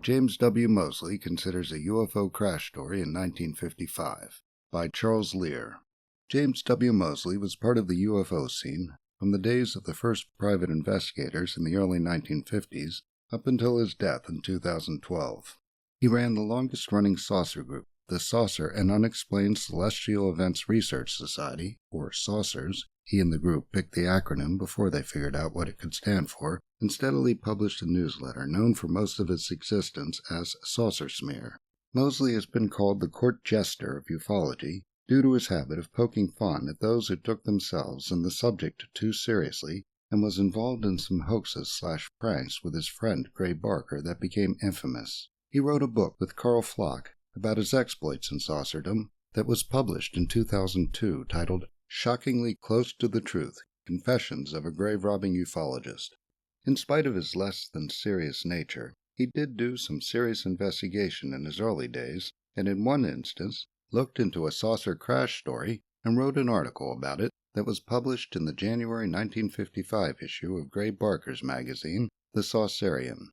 James W. Moseley considers a UFO crash story in 1955, by Charles Lear. James W. Moseley was part of the UFO scene from the days of the first private investigators in the early 1950s up until his death in 2012. He ran the longest-running saucer group, the Saucer and Unexplained Celestial Events Research Society, or SAUCERS. He and the group picked the acronym before they figured out what it could stand for, and steadily published a newsletter known for most of its existence as Saucer Smear. Moseley has been called the court jester of ufology due to his habit of poking fun at those who took themselves and the subject too seriously, and was involved in some hoaxes/pranks with his friend Gray Barker that became infamous. He wrote a book with Carl Flock about his exploits in saucerdom that was published in 2002 titled Shockingly Close to the Truth, Confessions of a Grave-Robbing Ufologist. In spite of his less than serious nature, he did do some serious investigation in his early days, and in one instance looked into a saucer crash story and wrote an article about it that was published in the January 1955 issue of Gray Barker's magazine, The Saucerian.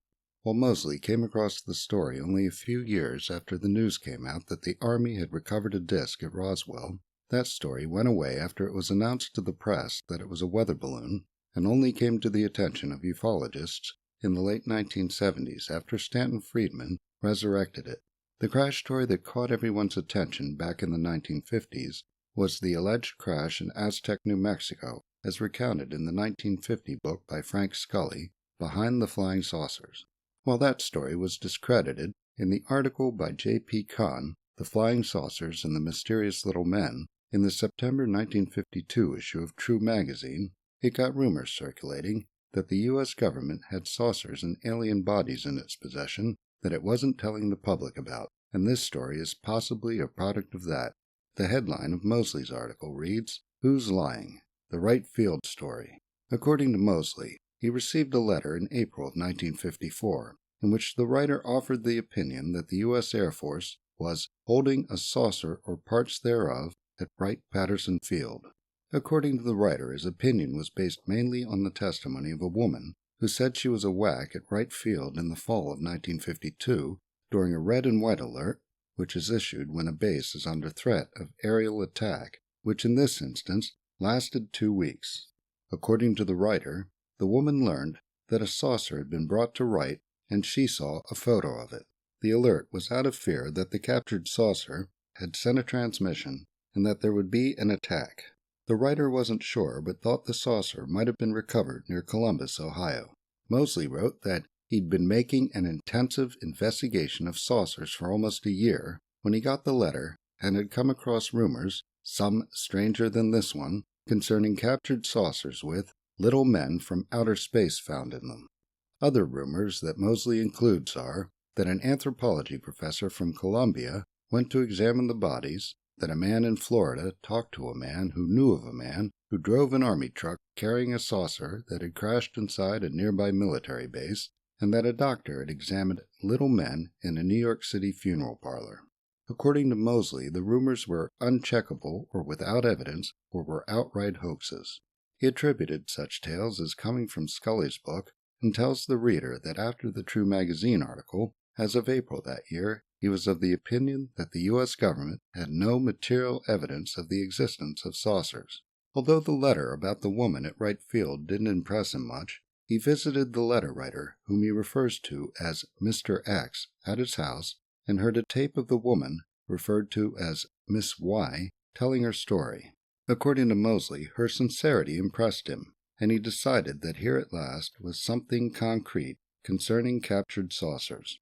While Moseley came across the story only a few years after the news came out that the Army had recovered a disc at Roswell, that story went away after it was announced to the press that it was a weather balloon, and only came to the attention of ufologists in the late 1970s after Stanton Friedman resurrected it. The crash story that caught everyone's attention back in the 1950s was the alleged crash in Aztec, New Mexico, as recounted in the 1950 book by Frank Scully, Behind the Flying Saucers. While that story was discredited, in the article by J.P. Kahn, The Flying Saucers and the Mysterious Little Men, in the September 1952 issue of True magazine, it got rumors circulating that the U.S. government had saucers and alien bodies in its possession that it wasn't telling the public about, and this story is possibly a product of that. The headline of Moseley's article reads, Who's Lying? The Wright Field Story. According to Moseley, he received a letter in April of 1954, in which the writer offered the opinion that the U.S. Air Force was holding a saucer or parts thereof at Wright-Patterson Field. According to the writer, his opinion was based mainly on the testimony of a woman who said she was a whack at Wright Field in the fall of 1952 during a red and white alert, which is issued when a base is under threat of aerial attack, which in this instance lasted 2 weeks. According to the writer, the woman learned that a saucer had been brought to Wright and she saw a photo of it. The alert was out of fear that the captured saucer had sent a transmission and that there would be an attack. The writer wasn't sure but thought the saucer might have been recovered near Columbus, Ohio. Moseley wrote that he'd been making an intensive investigation of saucers for almost a year when he got the letter and had come across rumors, some stranger than this one, concerning captured saucers with little men from outer space found in them. Other rumors that Moseley includes are that an anthropology professor from Columbia went to examine the bodies, that a man in Florida talked to a man who knew of a man who drove an army truck carrying a saucer that had crashed inside a nearby military base, and that a doctor had examined little men in a New York City funeral parlor. According to Moseley, the rumors were uncheckable or without evidence or were outright hoaxes. He attributed such tales as coming from Scully's book and tells the reader that after the True magazine article, as of April that year, he was of the opinion that the U.S. government had no material evidence of the existence of saucers. Although the letter about the woman at Wright Field didn't impress him much, he visited the letter writer, whom he refers to as Mr. X, at his house and heard a tape of the woman, referred to as Miss Y, telling her story. According to Moseley, her sincerity impressed him, and he decided that here at last was something concrete concerning captured saucers.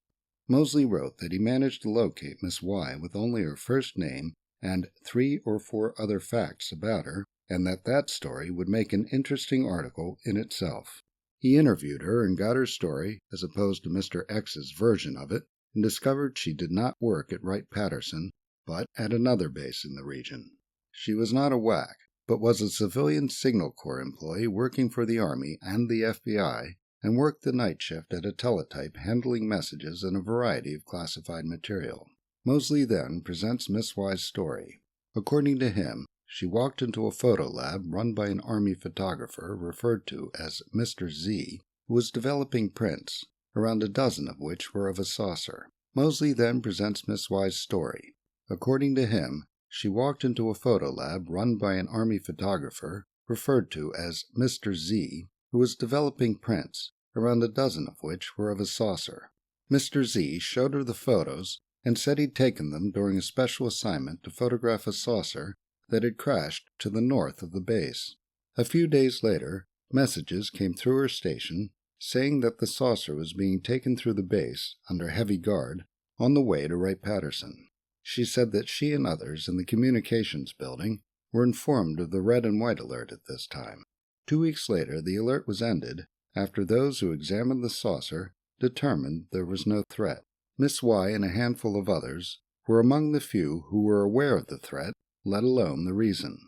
Moseley wrote that he managed to locate Miss Y with only her first name and 3 or 4 other facts about her, and that story would make an interesting article in itself. He interviewed her and got her story, as opposed to Mr. X's version of it, and discovered she did not work at Wright-Patterson, but at another base in the region. She was not a whack, but was a civilian Signal Corps employee working for the Army and the FBI, and worked the night shift at a teletype handling messages and a variety of classified material. Moseley then presents Miss Y's story. According to him, she walked into a photo lab run by an Army photographer referred to as Mr. Z, who was developing prints, around a dozen of which were of a saucer. Moseley then presents Miss Y's story. According to him, she walked into a photo lab run by an Army photographer, referred to as Mr. Z, who was developing prints, around a dozen of which were of a saucer. Mr. Z showed her the photos and said he'd taken them during a special assignment to photograph a saucer that had crashed to the north of the base. A few days later, messages came through her station saying that the saucer was being taken through the base under heavy guard on the way to Wright-Patterson. She said that she and others in the communications building were informed of the red and white alert at this time. 2 weeks later, the alert was ended after those who examined the saucer determined there was no threat. Miss Y and a handful of others were among the few who were aware of the threat, let alone the reason.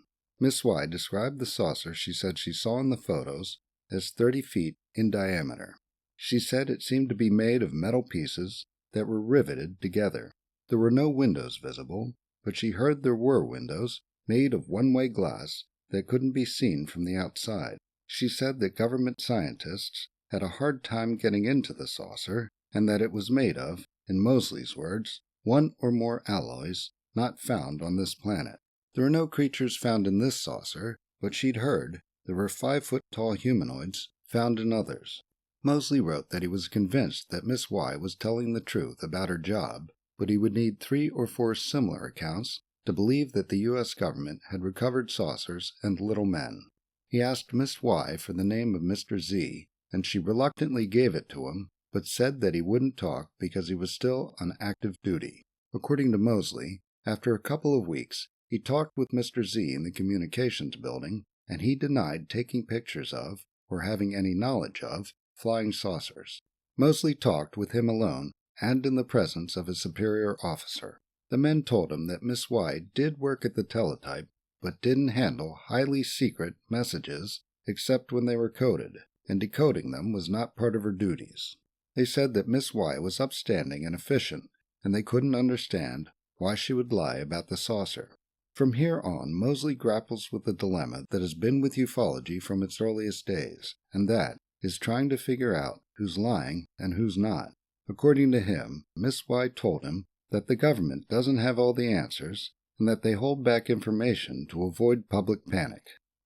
Miss Y described the saucer she said she saw in the photos as 30 feet in diameter. She said it seemed to be made of metal pieces that were riveted together. There were no windows visible, but she heard there were windows made of one-way glass that couldn't be seen from the outside. She said that government scientists had a hard time getting into the saucer and that it was made of, in Moseley's words, one or more alloys not found on this planet. There were no creatures found in this saucer, but she'd heard there were 5-foot-tall humanoids found in others. Moseley wrote that he was convinced that Miss Y was telling the truth about her job, but he would need 3 or 4 similar accounts to believe that the U.S. government had recovered saucers and little men. He asked Miss Y for the name of Mr. Z, and she reluctantly gave it to him, but said that he wouldn't talk because he was still on active duty. According to Moseley, after a couple of weeks, he talked with Mr. Z in the communications building, and he denied taking pictures of, or having any knowledge of, flying saucers. Moseley talked with him alone and in the presence of a superior officer. The men told him that Miss Y did work at the teletype, but didn't handle highly secret messages except when they were coded, and decoding them was not part of her duties. They said that Miss Y was upstanding and efficient, and they couldn't understand why she would lie about the saucer. From here on, Moseley grapples with the dilemma that has been with ufology from its earliest days, and that is trying to figure out who's lying and who's not. According to him, Miss Y told him that the government doesn't have all the answers and that they hold back information to avoid public panic.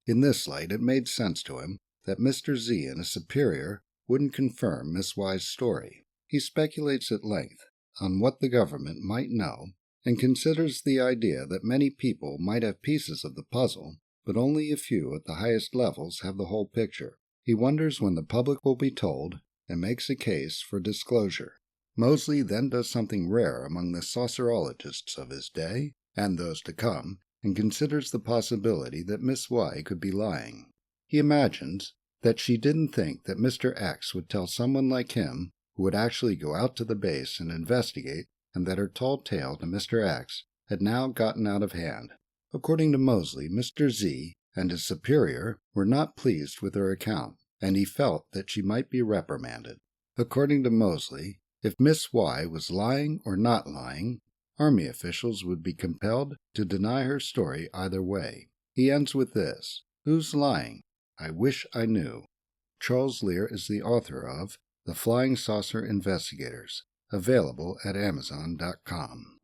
In this light, it made sense to him that Mr. Z and a superior wouldn't confirm Miss Y's story. He speculates at length on what the government might know and considers the idea that many people might have pieces of the puzzle, but only a few at the highest levels have the whole picture. He wonders when the public will be told and makes a case for disclosure. Moseley then does something rare among the saucerologists of his day and those to come, and considers the possibility that Miss Y could be lying. He imagines that she didn't think that Mr. X would tell someone like him, who would actually go out to the base and investigate, and that her tall tale to Mr. X had now gotten out of hand. According to Moseley, Mr. Z and his superior were not pleased with her account, and he felt that she might be reprimanded. According to Moseley, if Miss Y was lying or not lying, Army officials would be compelled to deny her story either way. He ends with this: "Who's lying? I wish I knew." Charles Lear is the author of The Flying Saucer Investigators, available at Amazon.com.